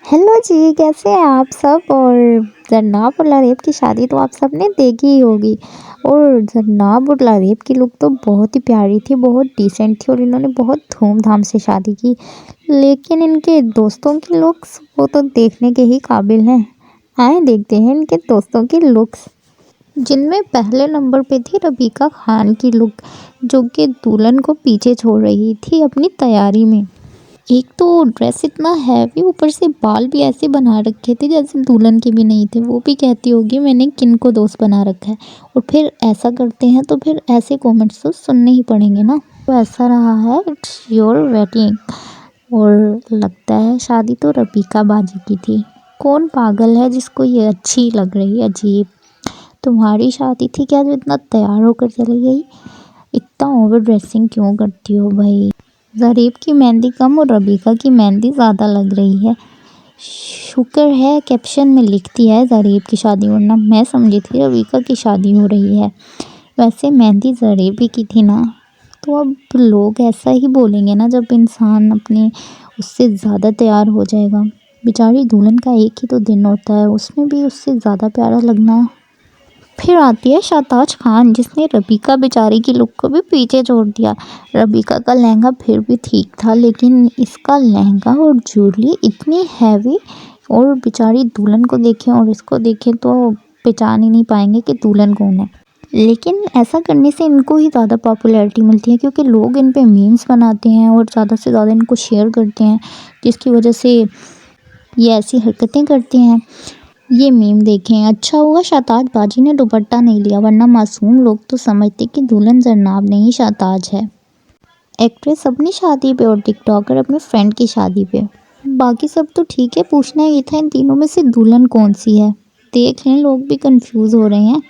Hello जी, कैसे हैं आप सब। और जन्नाब और लारेब की शादी तो आप सबने देखी ही होगी। और जन्नाब और लारेब की लुक तो बहुत ही प्यारी थी, बहुत डिसेंट थी और इन्होंने बहुत धूमधाम से शादी की। लेकिन इनके दोस्तों की लुक्स वो तो देखने के ही काबिल हैं। आए देखते हैं इनके दोस्तों की लुक्स, जिनमें पहले नंबर पे थी रबीका खान की लुक, जो कि दुल्हन को पीछे छोड़ रही थी अपनी तैयारी में। एक तो ड्रेस इतना हैवी, ऊपर से बाल भी ऐसे बना रखे थे जैसे दुल्हन के भी नहीं थे। वो भी कहती होगी मैंने किन को दोस्त बना रखा है। और फिर ऐसा करते हैं तो फिर ऐसे कमेंट्स तो सुनने ही पड़ेंगे ना। तो ऐसा रहा है, इट्स योर वेडिंग। और लगता है शादी तो रबीका बाजी की थी। कौन पागल है जिसको ये अच्छी लग रही है। अजीब, तुम्हारी शादी थी क्या जो इतना तैयार होकर चली गई। इतना ओवर ड्रेसिंग क्यों करती हो भाई। ज़रीब की मेहंदी कम और रबीका की मेहंदी ज़्यादा लग रही है। शुक्र है कैप्शन में लिखती है ज़रीब की शादी, वरना मैं समझी थी रबीका की शादी हो रही है। वैसे मेहंदी ज़रीब ही की थी ना। तो अब लोग ऐसा ही बोलेंगे ना जब इंसान अपने उससे ज़्यादा तैयार हो जाएगा। बेचारी दुल्हन का एक ही तो दिन होता है, उसमें भी उससे ज़्यादा प्यारा लगना। फिर आती है शाहताज खान, जिसने रबीका बेचारी की लुक को भी पीछे छोड़ दिया। रबीका का लहंगा फिर भी ठीक था, लेकिन इसका लहंगा और ज्वेलरी इतनी हैवी। और बेचारी दुल्हन को देखें और इसको देखें तो पहचान ही नहीं पाएंगे कि दुल्हन कौन है। लेकिन ऐसा करने से इनको ही ज़्यादा पॉपुलैरिटी मिलती है, क्योंकि लोग इन पे मीम्स बनाते हैं और ज़्यादा से ज़्यादा इनको शेयर करते हैं, जिसकी वजह से ये ऐसी हरकतें करते हैं। ये मीम देखें, अच्छा हुआ शाहताज बाजी ने दुपट्टा नहीं लिया, वरना मासूम लोग तो समझते कि दुल्हन जरनाब नहीं शाहताज है। एक्ट्रेस अपनी शादी पे और टिकटॉकर अपने फ्रेंड की शादी पे। बाकी सब तो ठीक है, पूछना ये था इन तीनों में से दुल्हन कौन सी है। देख लें, लोग भी कंफ्यूज हो रहे हैं।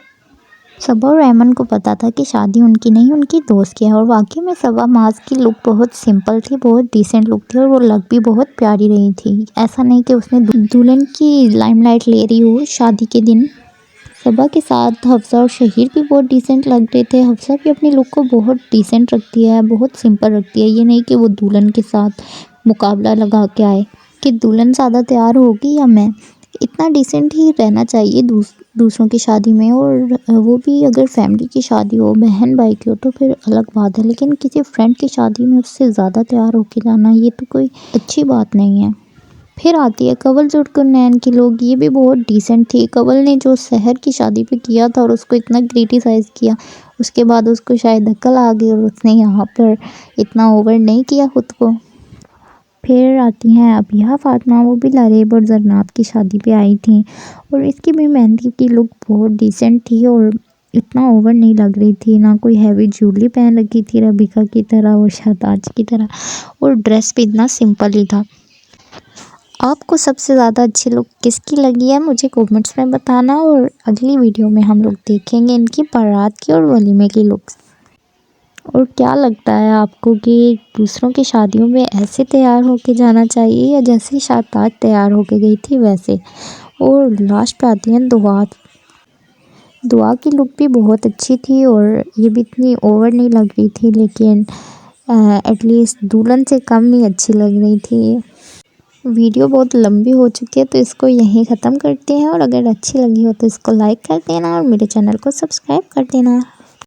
सबा और रहमान को पता था कि शादी उनकी नहीं उनकी दोस्त की है। और वाकई में सबा माज की लुक बहुत सिंपल थी, बहुत डिसेंट लुक थी और वो लग भी बहुत प्यारी रही थी। ऐसा नहीं कि उसने दुल्हन की लाइमलाइट ले रही हो शादी के दिन। सबा के साथ हफ्सा और शहीर भी बहुत डिसेंट लग रहे थे। हफ्सा भी अपनी लुक को बहुत डिसेंट रखती है, बहुत सिंपल रखती है। ये नहीं कि वो दुल्हन के साथ मुकाबला लगा के आए कि दुल्हन ज़्यादा तैयार होगी या मैं। इतना डिसेंट ही रहना चाहिए दूसरों की शादी में। और वो भी अगर फैमिली की शादी हो, बहन भाई की हो, तो फिर अलग बात है। लेकिन किसी फ्रेंड की शादी में उससे ज़्यादा तैयार होके जाना, ये तो कोई अच्छी बात नहीं है। फिर आती है कंवल जुड़कुरनैन की लोग, ये भी बहुत डिसेंट थी। कंवल ने जो सहर की शादी पे किया था और उसको इतना क्रिटिसाइज़ किया, उसके बाद उसको शायद अक्ल आ गई और उसने यहाँ पर इतना ओवर नहीं किया खुद को। फिर आती हैं अबिहा फातिमा, वो भी लारेब और जरनाब की शादी पे आई थी और इसकी भी मेहंदी की लुक बहुत डिसेंट थी और इतना ओवर नहीं लग रही थी। ना कोई हैवी ज्वेलरी पहन रखी थी रबीका की तरह और शाहताज की तरह, और ड्रेस भी इतना सिंपल ही था। आपको सबसे ज़्यादा अच्छी लुक किसकी लगी है मुझे कमेंट्स में बताना। और अगली वीडियो में हम लोग देखेंगे इनकी बारात की और वलीमे की लुक्स। और क्या लगता है आपको कि दूसरों की शादियों में ऐसे तैयार होके जाना चाहिए या जैसे शाहताज तैयार होके गई थी वैसे। और लास्ट पे आती है दुआ। दुआ की लुक भी बहुत अच्छी थी और ये भी इतनी ओवर नहीं लग रही थी, लेकिन एटलीस्ट दुल्हन से कम ही अच्छी लग रही थी। वीडियो बहुत लंबी हो चुकी है तो इसको यहीं ख़त्म करते हैं। और अगर अच्छी लगी हो तो इसको लाइक कर देना और मेरे चैनल को सब्सक्राइब कर देना।